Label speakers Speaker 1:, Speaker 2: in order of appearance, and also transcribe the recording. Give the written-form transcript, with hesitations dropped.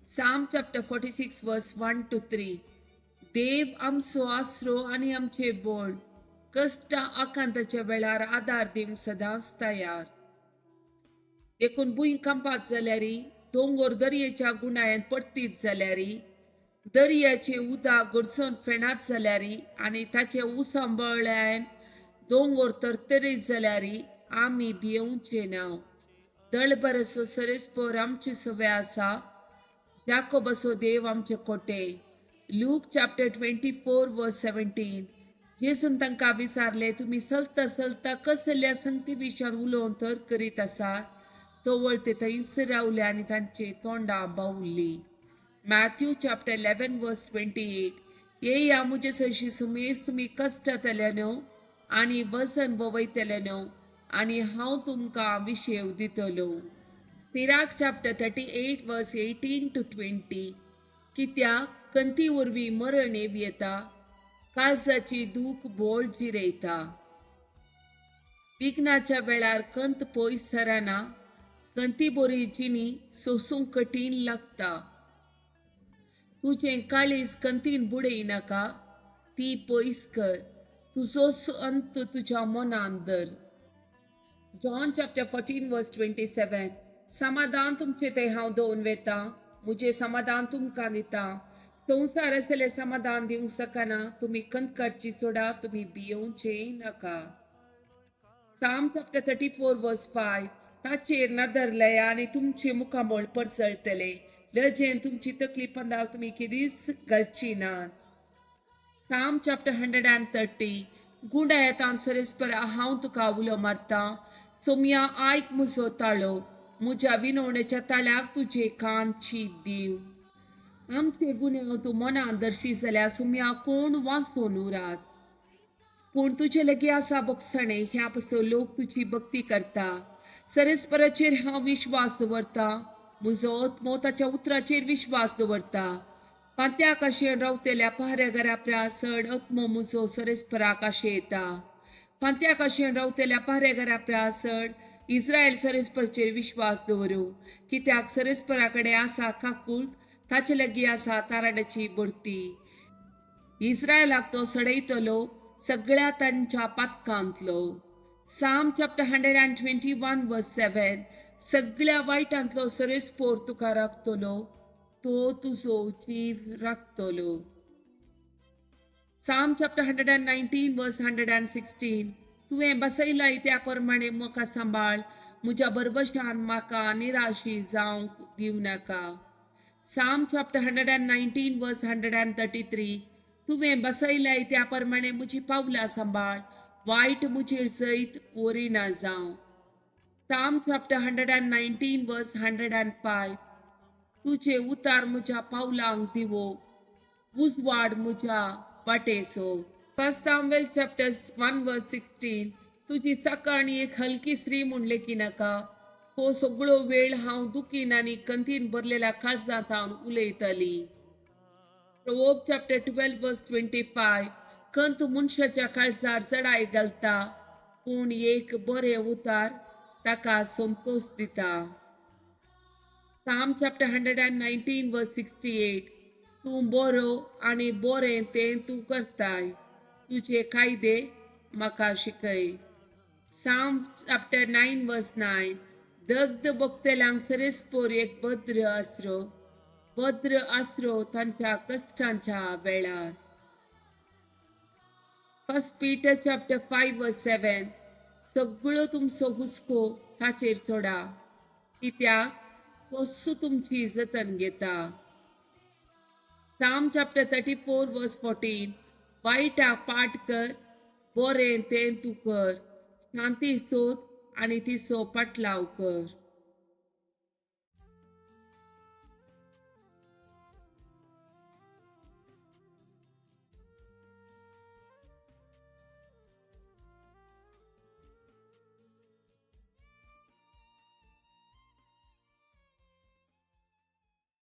Speaker 1: Psalm chapter 46 verse 1 to 3. देव आमचो आसरो आनी आमचे बोड, कश्टा आकांताच्या वेळार आदार दिवंक सदांच तयार. देखून भुंयकांपात जाल्यारी, दोंगर दर्येच्या गुंडाळ्यान पडटीत जाल्यारी, दर्याचे उदक गडसून फेणात जाल्यारी आनी ताचे उसांबळ्यान दोंगर तरतरीत जाल्यारी आमी भियेवचे ना. दळबरसो सरेस्पोर आमचे सवे आसा, जाकोबाचो देव आमचे कोटे. लूक चॅप्टर 24 वर्स 17. जेसून तांकां विचारले, तुमी चलता चलता कसल्या संगती विशयान उलोवन तर करीत आसा. तोवळ ते थंयच रावले आनी तांची तोंडां बावल्ली. मॅथ्यू चॅप्टर 11 वर्स 28. येया मुजे सयशी सुमेस तुमी कश्टातल्यानो आनी वजन वयतल्यानो आनी हांव तुमकां विशेव दितलो. सिराक चॅप्टर 38 वर्स 18 to 20. कित्याक कंती वरवीं मरण येता, काळजाची दूख बोळ जिरयता. विघ्नाच्या वेळार कंत पयस सराना, कंती बरी जिणी सोसूंक कठीण लागता. तुजें काळीज कंतीन बुडयनाका, ती पयस कर, तुजोच अंत तुज्या मनान धर. जॉन चॅप्टर 14 वर्स 27. समाधान तुमचे ते हांव दोन वेता, मुझे समाधान तुमकां दिता. संवसार असले समाधान दिवंक शकना. तुमी कंत करची सोडा, तुमी भियेवचे नाका. साम चॅप्टर 34 वर्स 5. ताचेर नदर लया आनी तुमचे मुखामोळ पडसळटले. लजेन तुमची तकली पंदाक तुमी किदीच घालची नात. साम चॅप्टर 130. गुंडा येतान सरेस्परा हांव तुका उलो मारता, सोम्या आयक म्हजो ताळो, म्हज्या विनवणेच्या ताळ्याक तुजे कान चीत दीव. आमचे गुन्यांव तूं मनान धरशी जाल्यार सुम्या कोण वाचून उरात. पूण तुजे लगी आसा बोगसणे, ह्या पासो लोक तुजी भक्ती करता. सरेस्पराचेर हांव विश्वास दवरता, म्हजो आत्मो ताच्या उतराचेर विश्वास दवरता. पांत्याक आशेन रावतेल्या पहारेकारा प्रासड आत्मो म्हजो सरेस्पराक आशेता. पांत्याक आशेन रावतेल्या पहारेकारा प्रासड इस्रायल सरेस्पराचेर विश्वास दवरूं. कित्याक सरेस्परा कडेन आसा काकूळट, ताचे लागीं आसा ताराडाची बढती. इस्रायलाक तो सडयतलो सगळ्या तांच्या पातकांतलो. साम चॅप्टर 121 वर्स 7. सगळ्या वायटांतलो सरेस्पोर तुका राखतलो, तो तुजो जीव राखतलो. साम चॅप्टर 119 वर्स 116. तुवें बसयलाय त्या प्रमाणे म्हाका सांबाळ, म्हज्या बरवशान म्हाका निराशी जावंक दिवं नाका. साम चॅप्टर 119 वर्स 133. तुवें बसयलाय त्या प्रमाणे म्हजी पावलां सांबाळ, वायट मुजेर जैत वरिना जावं. साम चॅप्टर 119 वर्स 105. तुजे उतार म्हज्या पावलांक दिवो, उजवाड म्हज्या वाटेसो. फर्स्ट सामुएल चॅप्टर 1 वर्स 16. तुजी सकाळ एक हलकी स्त्री म्हणले की नाका, हो सगळो वेळ हांव दुखीन आनी कंतीन भरलेल्या काळजांत उलयतली. प्रोवर्ब चॅप्टर 12 वर्स 25. कंत मनशाच्या काळजार चढाय घालता, पूण एक बरे उतार ताका संतोष दिता. साम चॅप्टर 119 वर्स 68. तूं बरो आनी बरें तें तूं करताय, तुजे कायदे म्हाका शिकय. साम चॅप्टर 9 वर्स 9. दग्ध भोगतेल्यांक सरेस्पोर एक भद्र आसरो तांच्या कश्टांच्या वेळार. फर्स्ट पीटर चॅप्टर 5 वर्स 7. सगळो तुमचो हुस्को ताचेर सोडा, कित्याक तोच तुमची जतन घेता. साम चॅप्टर 34 वर्स 14. वायटाक पाट कर, बरें तें तूं कर, शांती सोद आनी तिचो पाटलाव कर.